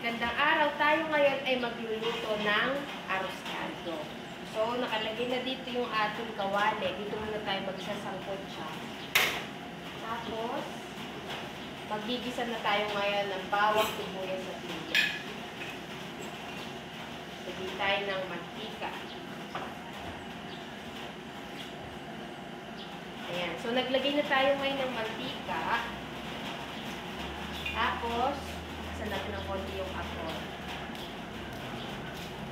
Gandang araw, tayo ngayon ay magluluto ng arroz caldo. So, nakalagay na dito yung ating kawali. Dito muna tayo magsasangkot siya. Tapos, magigisa na tayo ngayon ng bawang, sibuyas at luya. Lagyan tayo ng mantika. Ayan. So, naglagay na tayo ngayon ng mantika. Tapos, sa natin ng konti yung apple.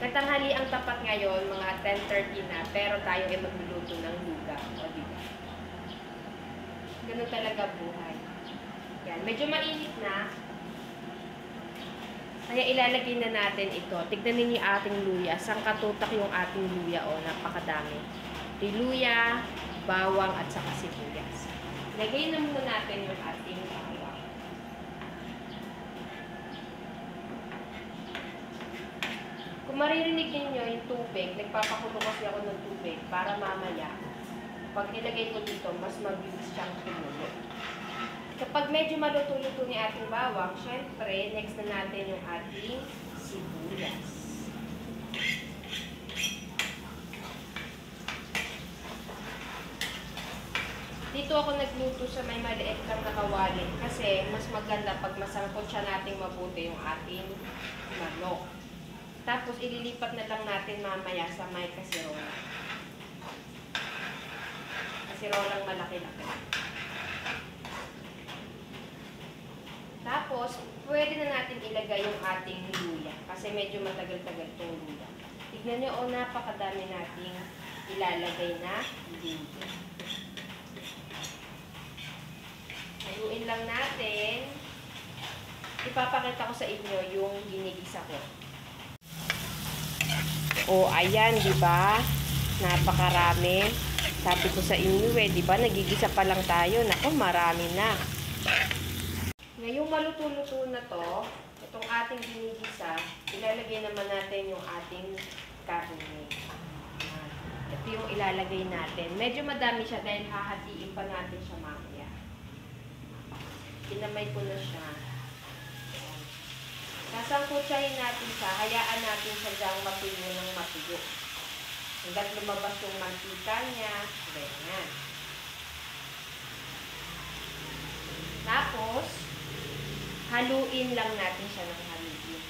Katanghali ang tapat ngayon, mga 10:30 na, pero tayo ay magluluto ng lugaw. O, diba? Ganun talaga buhay. Yan. Medyo mainit na. Kaya ilalagay na natin ito. Tignan ninyo yung ating luya. Sangkatutak yung ating luya. O, napakadami. Luya, bawang, at saka sibuyas. Lagay na muna natin yung ating bawang. Kung maririnig ninyo yung tubig, nagpapakulo kasi ako ng tubig para mamaya, pag nilagay ko dito, mas mabilis siyang tumulo. Kapag medyo maluto-luto ni ating bawang, syempre, next na natin yung ating sibuyas. Dito ako nagluto sa may maliit lang na kawali kasi mas maganda pag masangkot siya nating mabuti yung ating manok. Tapos, ililipat na lang natin mamaya sa may kasirola. Kasirolang malaki-laki. Tapos, pwede na natin ilagay yung ating luya. Kasi medyo matagal-tagal itong luya. Tignan nyo, oh, napakadami nating ilalagay na luya. Haluin lang natin. Ipapakita ko sa inyo yung ginigisa ko. O, ayan, di ba? Napakarami. Sabi ko sa inyo, di ba? Nagigisa pa lang tayo. Naku, marami na. Ngayong maluto-luto na to, itong ating ginigisa, ilalagay naman natin yung ating karne. Ito yung ilalagay natin. Medyo madami siya dahil hahatiin pa natin siya mamaya. Pinamay ko na siya. Sasangkutsahin natin siya, hayaan natin siya diyang matuyo ng matuyo. Hanggat lumabas yung mantika niya, ganyan. Tapos, haluin lang natin siya ng haluin.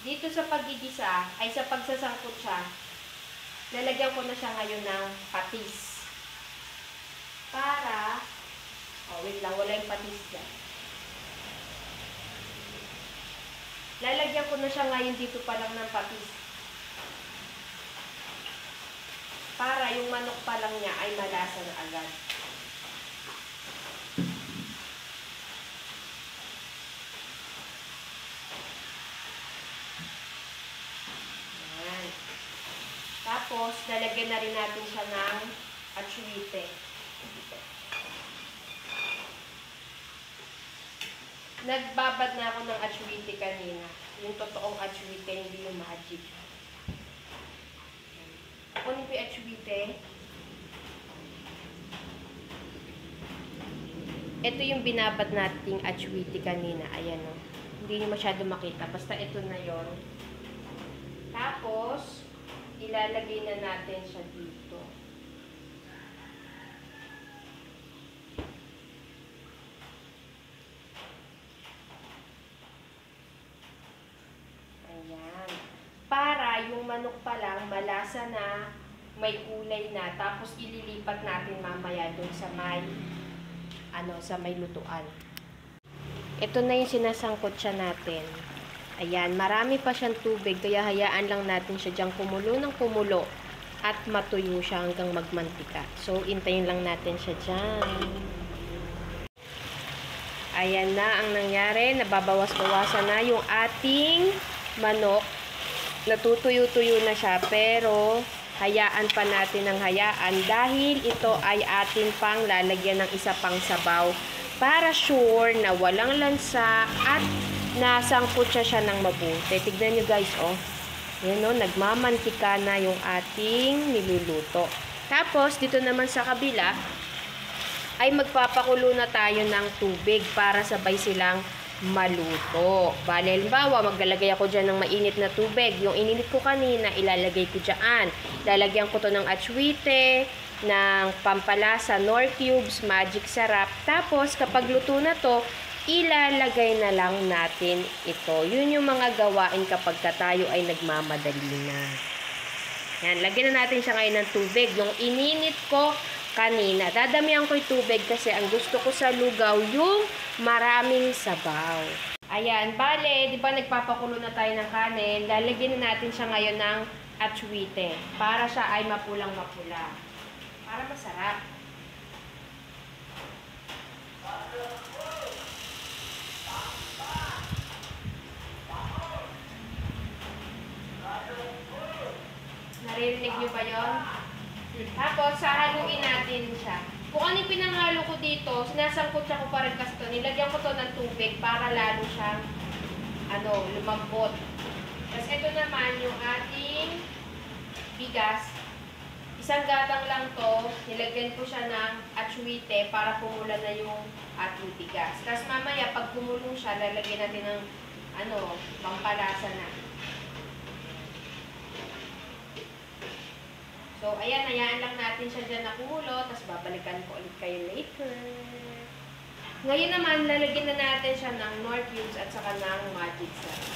Dito sa paggigisa, ay sa pagsasangkot siya, lalagyan ko na siya ngayon ng patis. Para, wait lang, wala yung patis dyan. Lalagyan ko na siya ngayon dito pa lang ng patis. Para yung manok pa lang niya ay malasa na agad. Tapos, lalagyan na rin natin siya ng atsuite. Nagbabad na ako ng atsuite kanina. Yung totoong atsuite, hindi yung magic. Kunin ko yung atsuite. Ito yung binabad nating atsuite kanina. Ayan o. Hindi nyo masyado makita. Basta ito na yon. Tapos, ilalagay na natin siya dito. Ayan. Para yung manok pa lang, malasa na, may kulay na, tapos ililipat natin mamaya dun sa may, sa may lutuan. Ito na yung sinasangkot siya natin. Ayan, marami pa siyang tubig, kaya hayaan lang natin siya diyang kumulo ng kumulo at matuyo siya hanggang magmantika. So, intayin lang natin siya dyan. Ayan na ang nangyari, nababawas-bawasan na yung ating manok. Natutuyo-tuyo na siya, pero hayaan pa natin ng hayaan dahil ito ay atin pang lalagyan ng isa pang sabaw para sure na walang lansa at nasangkot siya ng mabuti. Tignan nyo guys, oh. Yan o, nagmamantika na yung ating niluluto. Tapos, dito naman sa kabila, ay magpapakulo na tayo ng tubig para sabay silang maluto. Bale, halimbawa, maglalagay ako dyan ng mainit na tubig. Yung ininit ko kanina, ilalagay ko dyan. Lalagyan ko to ng atsuite, ng pampalasa, Nor Cubes, Magic Sarap. Tapos, kapag luto na to, ilalagay na lang natin ito. Yun yung mga gawain kapag tayo ay nagmamadali na. Yan, lagyan na natin siya ngayon ng tubig. Yung ininit ko kanina. Dadamihan ko yung tubig kasi ang gusto ko sa lugaw yung maraming sabaw. Ayan, bale, di ba nagpapakulo na tayo ng kanin? Lalagyan na natin siya ngayon ng atsuite para siya ay mapulang-mapula. Para masarap. Naririnig nyo ba yun? Tapos, sahaluin natin siya. Kung ano yung pinanghalo ko dito, sinasangkot siya ko pa rin kasi ito. Nilagyan ko to ng tubig para lalo siyang lumambot. Tapos, ito naman yung ating bigas. Isang gatang lang to. Nilagyan ko siya ng atsuite para pumula na yung ating bigas. Tapos, mamaya, pag pumulong siya, lalagyan natin ng pampalasa na. So, ayan, hayaan lang natin siya dyan na kumulo, tapos babalikan ko ulit kayo later. Ngayon naman, lalagyan na natin siya ng Nor Cubes at saka ng Magic Sarap.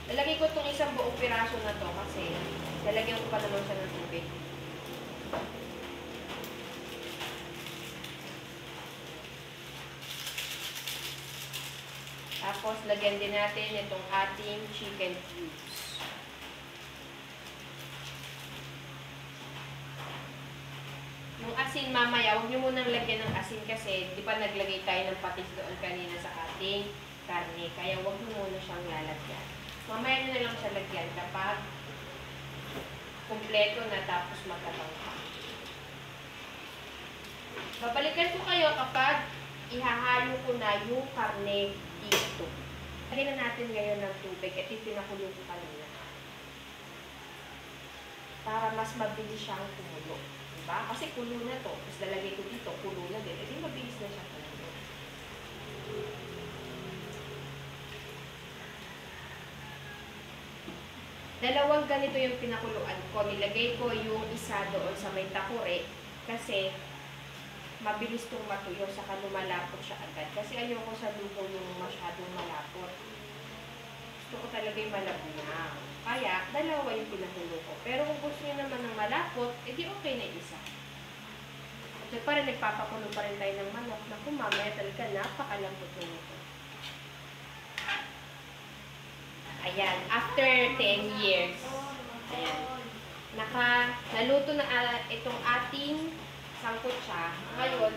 Lalagay ko itong isang buong piraso na to kasi lalagyan ko pa naman siya ng tubig. Tapos, lagyan din natin itong ating chicken cubes. Yung asin mamaya, huwag nyo munang lagyan ng asin kasi di pa naglagay tayo ng patis doon kanina sa ating karne. Kaya huwag nyo muna siyang lalagyan. Mamaya nyo na lang siya lagyan kapag kumpleto na tapos magkatangka. Babalikan ko kayo kapag ihahalo ko na yung karne dito. Lagyan na natin ngayon ng tubig. Ito yung pinakulo ko kanina. Para mas mabilis siyang kumulo. Diba? Kasi kulo na to. Tapos lalagay ko dito, kulo na din. Edi mabilis na siya kumulo. Dalawang ganito yung pinakuluan ko. Nilagay ko yung isa doon sa may takure. Kasi mabilis itong matuyo. Saka lumalapot siya agad. Kasi ayoko sa lugaw yung masyadong malapot. Gusto ko talaga yung malabunang. Kaya, dalawa yung pinakulo ko. Pero kung gusto nyo naman ng malapot, edi okay na isa. At pa rin, nagpapakulo pa rin tayo ng manok na kung mamaya talaga napakalambot nito. Ayan, after 10 years, ayan, naluto na itong ating sangkutsa. Ngayon,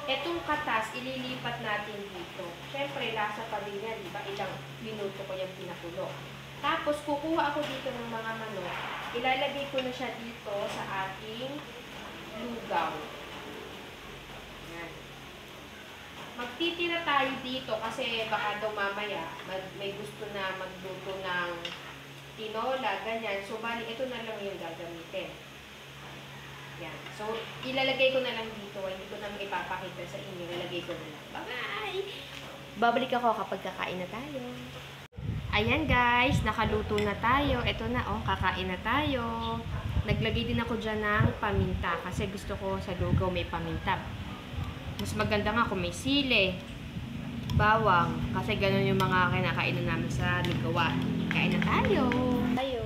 itong katas, ililipat natin dito. Siyempre, lasa pa rin yan, diba? Ilang minuto ko yung pinakulo. Tapos, kukuha ako dito ng mga manok. Ilalagay ko na siya dito sa ating lugaw. Ayan. Magtitira tayo dito kasi baka daw mamaya may gusto na magluto ng tinola, ganyan. So, bali, ito na lang yung gagamitin. Yan. So, ilalagay ko na lang dito. Hindi ko na ipapakita sa inyo. Ilalagay ko na lang. Bye-bye! Babalik ako kapag kakain na tayo. Ayan guys, nakaluto na tayo. Ito na kakain na tayo. Naglagay din ako dyan ng paminta kasi gusto ko sa lugaw may paminta. Mas maganda nga kung may sili, bawang, kasi ganun yung mga kinakainan namin sa lugawan. Kain na tayo! Tayo!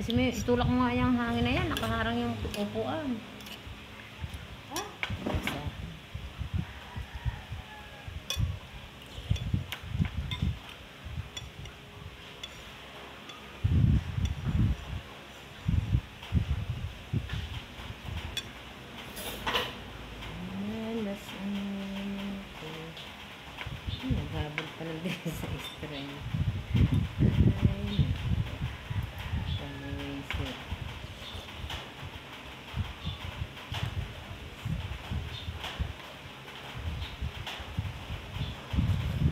Kasi may itulak mo nga yung hangin na yan. Nakaharang yung upuan. Ah, Isa. Malas ang ko. Naghabol pa lang din sa strength. Ay, pamawisip.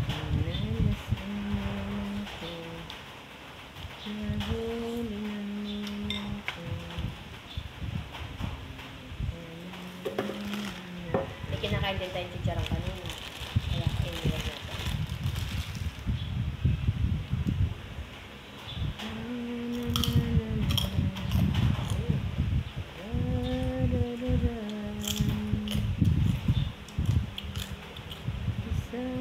Malas ang ko. Nahuli ng ko. may kinakain din tayong chicharong kanina. Kaya iniwan natin. Isang